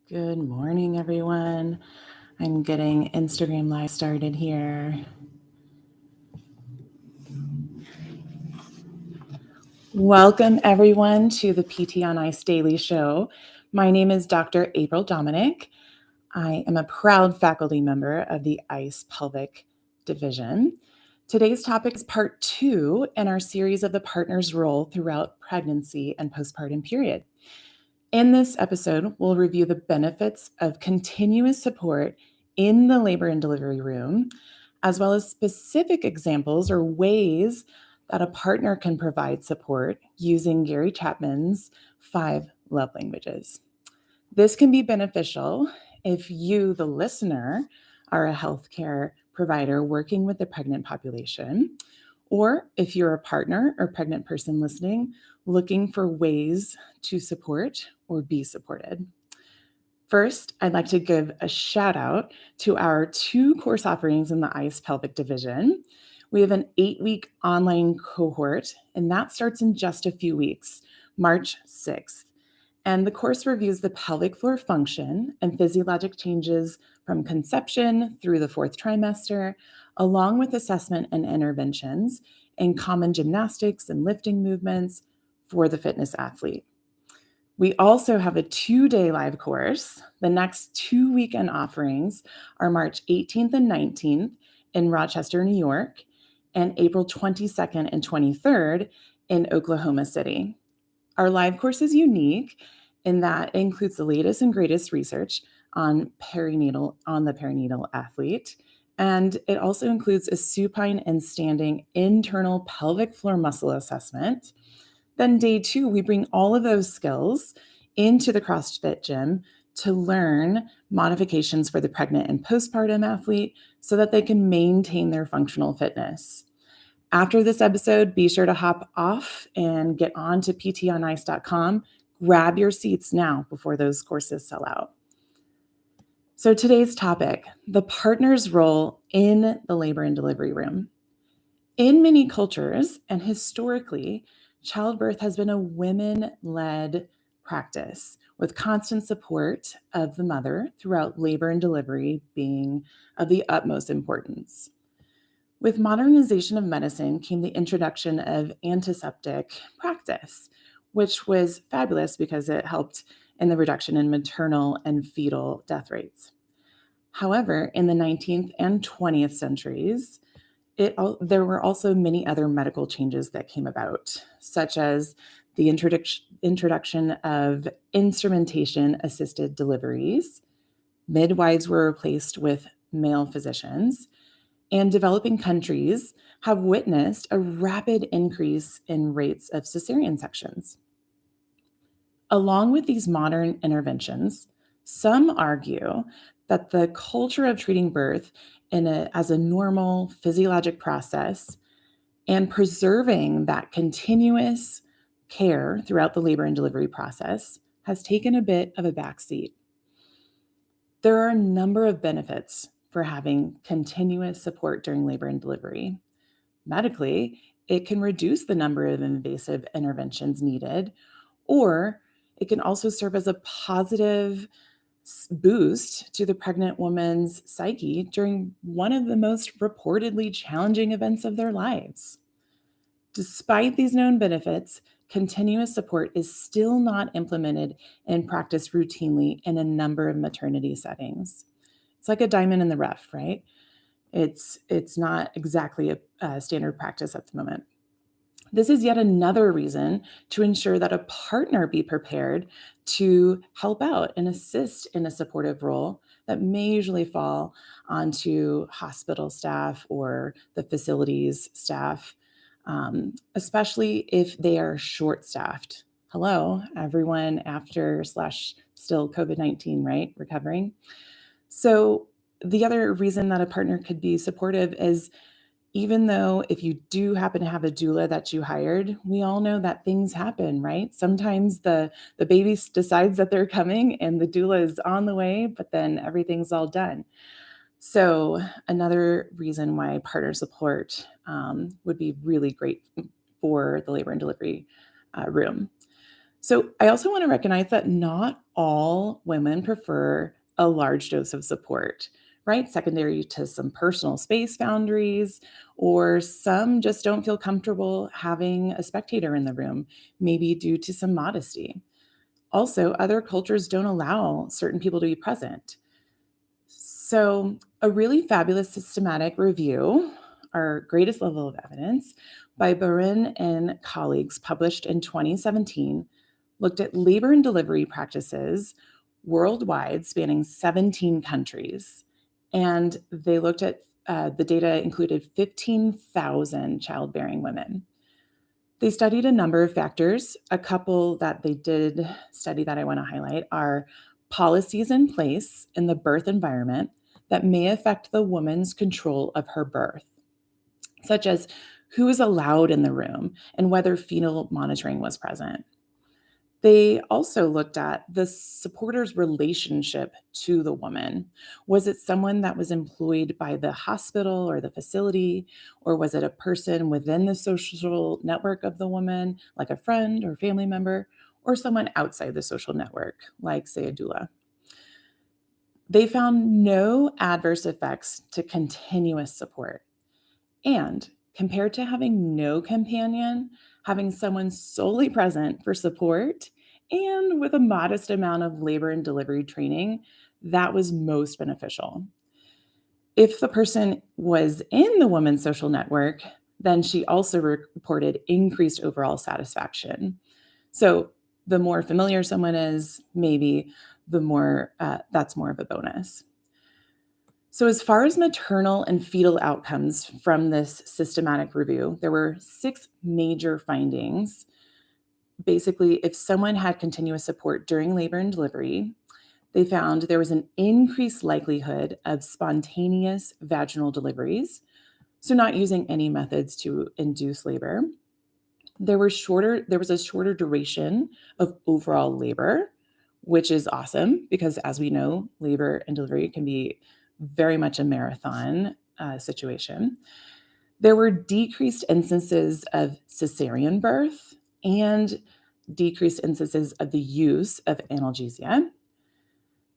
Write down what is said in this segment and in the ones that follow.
Good morning, everyone. I'm getting Instagram Live started here. Welcome, everyone, to the PT on Ice Daily Show. My name is Dr. April Dominic. I am a proud faculty member of the ICE Pelvic Division. Today's topic is part 2 in our series of the partner's role throughout pregnancy and postpartum period. In this episode, we'll review the benefits of continuous support in the labor and delivery room, as well as specific examples or ways that a partner can provide support using Gary Chapman's 5 love languages. This can be beneficial if you, the listener, are a healthcare provider working with the pregnant population, or if you're a partner or pregnant person listening, looking for ways to support or be supported. First, I'd like to give a shout out to our 2 course offerings in the ICE Pelvic Division. We have an 8-week online cohort, and that starts in just a few weeks, March 6th. And the course reviews the pelvic floor function and physiologic changes from conception through the 4th trimester, along with assessment and interventions in common gymnastics and lifting movements for the fitness athlete. We also have a 2-day live course. The next 2 weekend offerings are March 18th and 19th in Rochester, New York, and April 22nd and 23rd in Oklahoma City. Our live course is unique in that it includes the latest and greatest research on the perinatal athlete. And it also includes a supine and standing internal pelvic floor muscle assessment. Then day 2, we bring all of those skills into the CrossFit gym to learn modifications for the pregnant and postpartum athlete so that they can maintain their functional fitness. After this episode, be sure to hop off and get on to ptonice.com. Grab your seats now before those courses sell out. So today's topic, the partner's role in the labor and delivery room. In many cultures and historically, childbirth has been a women-led practice with constant support of the mother throughout labor and delivery being of the utmost importance. With modernization of medicine came the introduction of antiseptic practice, which was fabulous because it helped in the reduction in maternal and fetal death rates. However, in the 19th and 20th centuries, there were also many other medical changes that came about, such as the introduction of instrumentation-assisted deliveries. Midwives were replaced with male physicians, and developing countries have witnessed a rapid increase in rates of cesarean sections. Along with these modern interventions, some argue that the culture of treating birth as a normal physiologic process and preserving that continuous care throughout the labor and delivery process has taken a bit of a backseat. There are a number of benefits for having continuous support during labor and delivery. Medically, it can reduce the number of invasive interventions needed, or it can also serve as a positive boost to the pregnant woman's psyche during one of the most reportedly challenging events of their lives. Despite these known benefits, continuous support is still not implemented in practice routinely in a number of maternity settings. It's like a diamond in the rough, right? It's not exactly a standard practice at the moment. This is yet another reason to ensure that a partner be prepared to help out and assist in a supportive role that may usually fall onto hospital staff or the facilities staff, especially if they are short-staffed. Hello, everyone after/still COVID-19, right? Recovering. So the other reason that a partner could be supportive is even though if you do happen to have a doula that you hired, we all know that things happen, right? Sometimes the baby decides that they're coming and the doula is on the way, but then everything's all done. So another reason why partner support would be really great for the labor and delivery room. So I also want to recognize that not all women prefer a large dose of support, right? Secondary to some personal space boundaries, or some just don't feel comfortable having a spectator in the room, maybe due to some modesty. Also, other cultures don't allow certain people to be present. So, a really fabulous systematic review, our greatest level of evidence, by Barin and colleagues, published in 2017, looked at labor and delivery practices worldwide, spanning 17 countries. And they looked at the data included 15,000 childbearing women. They studied a number of factors. A couple that they did study that I want to highlight are policies in place in the birth environment that may affect the woman's control of her birth, such as who is allowed in the room and whether fetal monitoring was present. They also looked at the supporter's relationship to the woman. Was it someone that was employed by the hospital or the facility, or was it a person within the social network of the woman, like a friend or family member, or someone outside the social network, like, say, a doula? They found no adverse effects to continuous support. And compared to having no companion, having someone solely present for support and with a modest amount of labor and delivery training, that was most beneficial. If the person was in the woman's social network, then she also reported increased overall satisfaction. So the more familiar someone is, maybe the more that's more of a bonus. So, as far as maternal and fetal outcomes from this systematic review, there were 6 major findings. Basically, if someone had continuous support during labor and delivery, they found there was an increased likelihood of spontaneous vaginal deliveries, so not using any methods to induce labor. There was a shorter duration of overall labor, which is awesome because, as we know, labor and delivery can be very much a marathon situation. There were decreased instances of cesarean birth and decreased instances of the use of analgesia.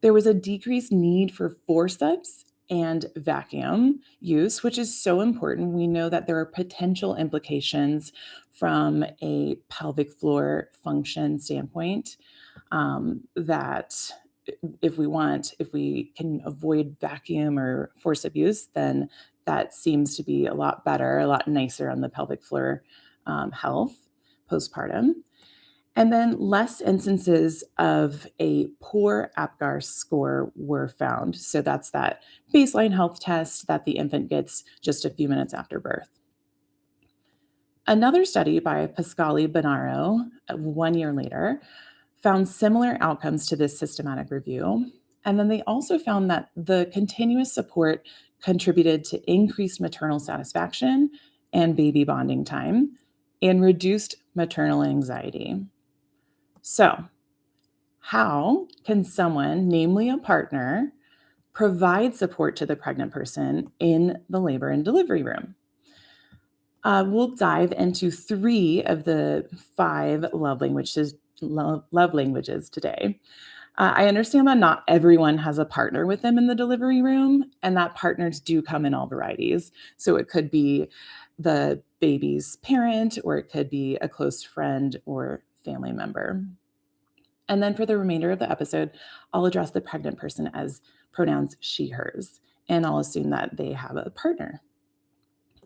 There was a decreased need for forceps and vacuum use, which is so important. We know that there are potential implications from a pelvic floor function standpoint, that if we can avoid vacuum or forcep use, then that seems to be a lot better, a lot nicer on the pelvic floor health postpartum. And then less instances of a poor APGAR score were found. So that's that baseline health test that the infant gets just a few minutes after birth. Another study by Pascali Bonaro, 1 year later, found similar outcomes to this systematic review. And then they also found that the continuous support contributed to increased maternal satisfaction and baby bonding time and reduced maternal anxiety. So, how can someone, namely a partner, provide support to the pregnant person in the labor and delivery room? We'll dive into 3 of the 5 love languages today. I understand that not everyone has a partner with them in the delivery room, and that partners do come in all varieties. So it could be the baby's parent, or it could be a close friend or family member. And then for the remainder of the episode, I'll address the pregnant person as pronouns she, hers, and I'll assume that they have a partner.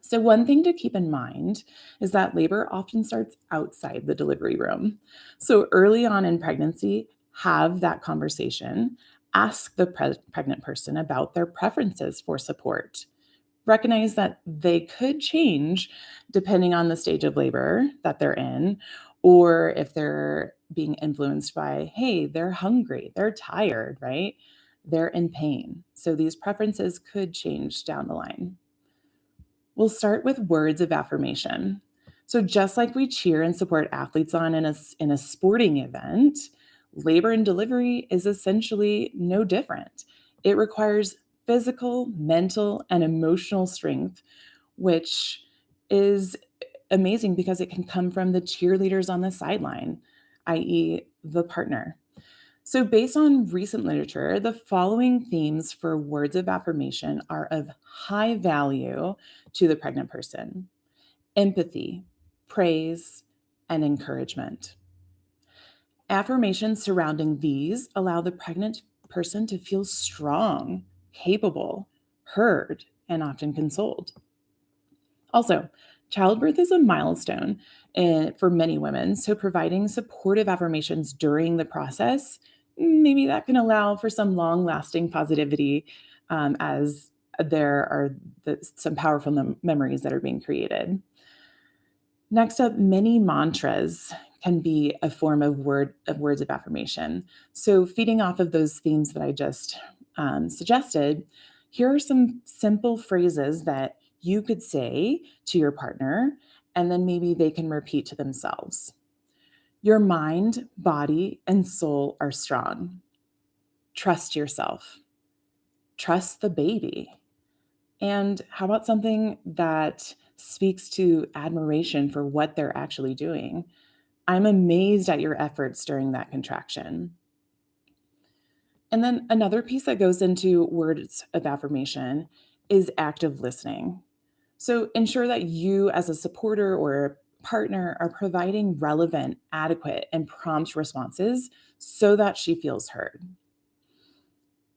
So, one thing to keep in mind is that labor often starts outside the delivery room. So, early on in pregnancy, have that conversation. Ask the pregnant person about their preferences for support. Recognize that they could change depending on the stage of labor that they're in, or if they're being influenced by, hey, they're hungry, they're tired, right? They're in pain. So, these preferences could change down the line. We'll start with words of affirmation. So just like we cheer and support athletes on in a sporting event, labor and delivery is essentially no different. It requires physical, mental, and emotional strength, which is amazing because it can come from the cheerleaders on the sideline. i.e., the partner. So, based on recent literature, the following themes for words of affirmation are of high value to the pregnant person: empathy, praise, and encouragement. Affirmations surrounding these allow the pregnant person to feel strong, capable, heard, and often consoled. Also, childbirth is a milestone for many women, so providing supportive affirmations during the process, maybe that can allow for some long lasting positivity as there are some powerful memories that are being created. Next up, many mantras can be a form of words of affirmation. So, feeding off of those themes that I just suggested, here are some simple phrases that you could say to your partner, and then maybe they can repeat to themselves. Your mind, body, and soul are strong. Trust yourself. Trust the baby. And how about something that speaks to admiration for what they're actually doing? I'm amazed at your efforts during that contraction. And then another piece that goes into words of affirmation is active listening. So ensure that you, as a supporter or partner, are providing relevant, adequate, and prompt responses so that she feels heard.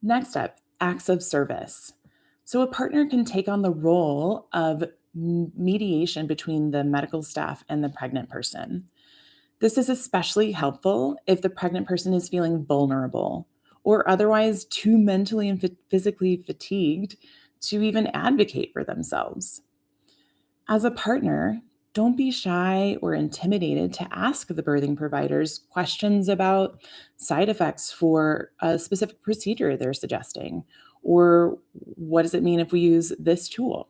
Next up, acts of service. So a partner can take on the role of mediation between the medical staff and the pregnant person. This is especially helpful if the pregnant person is feeling vulnerable or otherwise too mentally and physically fatigued to even advocate for themselves. As a partner, don't be shy or intimidated to ask the birthing providers questions about side effects for a specific procedure they're suggesting, or what does it mean if we use this tool?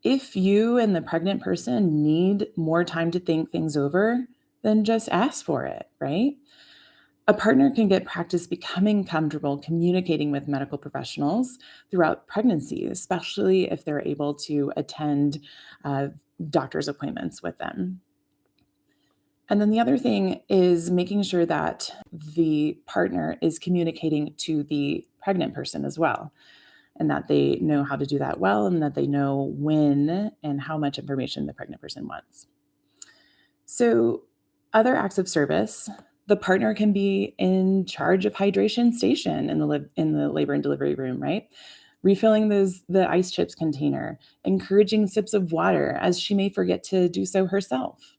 If you and the pregnant person need more time to think things over, then just ask for it, right? A partner can get practice becoming comfortable communicating with medical professionals throughout pregnancy, especially if they're able to attend uh, doctor's appointments with them. And then the other thing is making sure that the partner is communicating to the pregnant person as well, and that they know how to do that well, and that they know when and how much information the pregnant person wants. So, other acts of service, the partner can be in charge of hydration station in the labor and delivery room, right? Refilling the ice chips container, encouraging sips of water as she may forget to do so herself.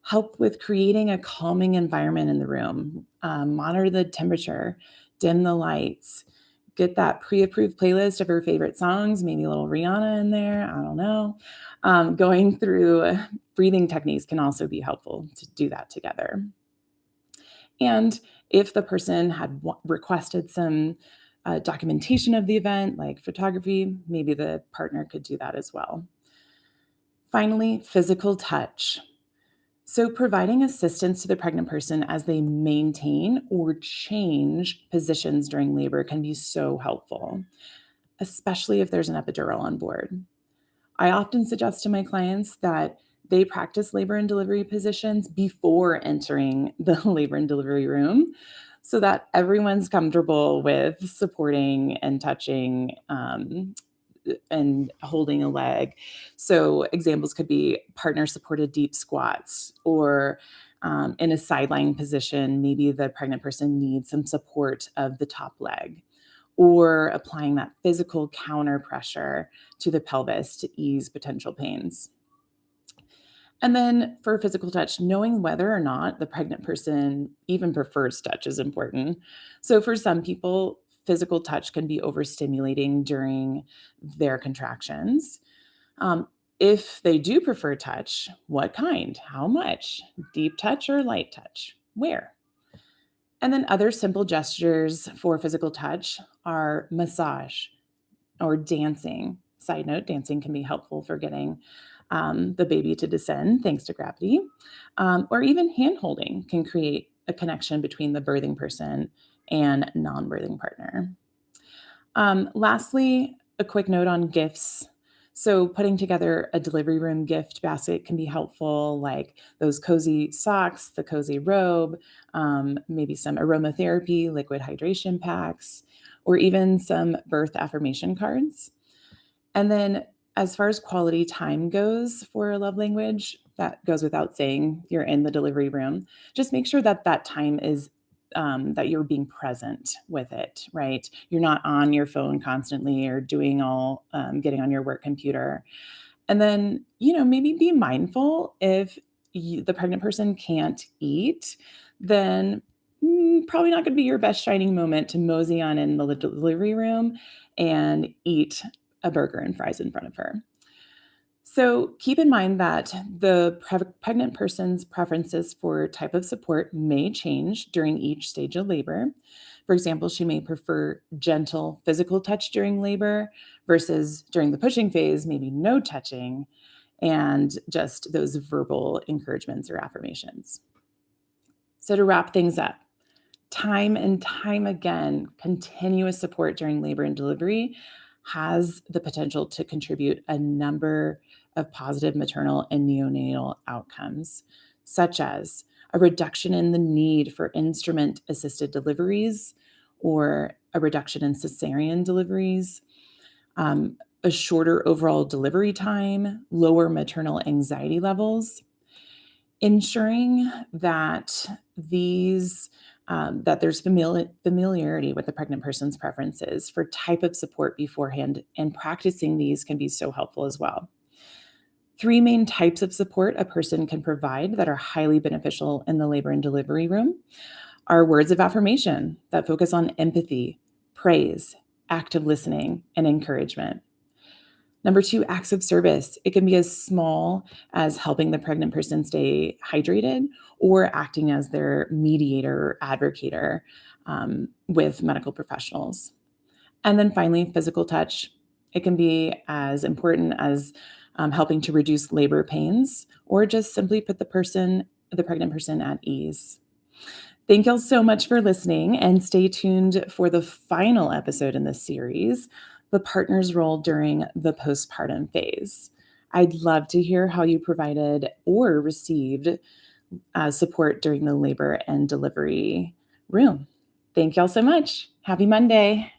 Help with creating a calming environment in the room. Monitor the temperature, dim the lights, get that pre-approved playlist of her favorite songs, maybe a little Rihanna in there. I don't know. Going through breathing techniques can also be helpful to do that together. And if the person had requested some documentation of the event, like photography, maybe the partner could do that as well. Finally, physical touch. So, providing assistance to the pregnant person as they maintain or change positions during labor can be so helpful, especially if there's an epidural on board. I often suggest to my clients that they practice labor and delivery positions before entering the labor and delivery room so that everyone's comfortable with supporting and touching and holding a leg. So, examples could be partner supported deep squats or in a sideline position, maybe the pregnant person needs some support of the top leg, or applying that physical counter pressure to the pelvis to ease potential pains. And then for physical touch, knowing whether or not the pregnant person even prefers touch is important. So for some people, physical touch can be overstimulating during their contractions. Um, if they do prefer touch, what kind? How much? Deep touch or light touch? Where? And then other simple gestures for physical touch are massage or dancing. Side note, dancing can be helpful for getting the baby to descend thanks to gravity. Or even hand holding can create a connection between the birthing person and non birthing partner. Lastly, a quick note on gifts. So putting together a delivery room gift basket can be helpful, like those cozy socks, the cozy robe, maybe some aromatherapy, liquid hydration packs, or even some birth affirmation cards. And then as far as quality time goes for a love language, that goes without saying, you're in the delivery room. Just make sure that that time is that you're being present with it, right? You're not on your phone constantly or doing all, getting on your work computer. And then, maybe be mindful if the pregnant person can't eat, then probably not going to be your best shining moment to mosey on in the delivery room and eat a burger and fries in front of her. So keep in mind that the pregnant person's preferences for type of support may change during each stage of labor. For example, she may prefer gentle physical touch during labor versus during the pushing phase, maybe no touching and just those verbal encouragements or affirmations. So to wrap things up, time and time again, continuous support during labor and delivery has the potential to contribute a number of positive maternal and neonatal outcomes, such as a reduction in the need for instrument assisted deliveries or a reduction in cesarean deliveries, a shorter overall delivery time, lower maternal anxiety levels, ensuring that that there's familiarity with the pregnant person's preferences for type of support beforehand, and practicing these can be so helpful as well. Three main types of support a person can provide that are highly beneficial in the labor and delivery room are words of affirmation that focus on empathy, praise, active listening, and encouragement. Number two, acts of service. It can be as small as helping the pregnant person stay hydrated or acting as their mediator or advocator with medical professionals. And then finally, physical touch. It can be as important as helping to reduce labor pains or just simply put the pregnant person at ease. Thank y'all so much for listening, and stay tuned for the final episode in this series, the partner's role during the postpartum phase. I'd love to hear how you provided or received support during the labor and delivery room. Thank y'all so much. Happy Monday.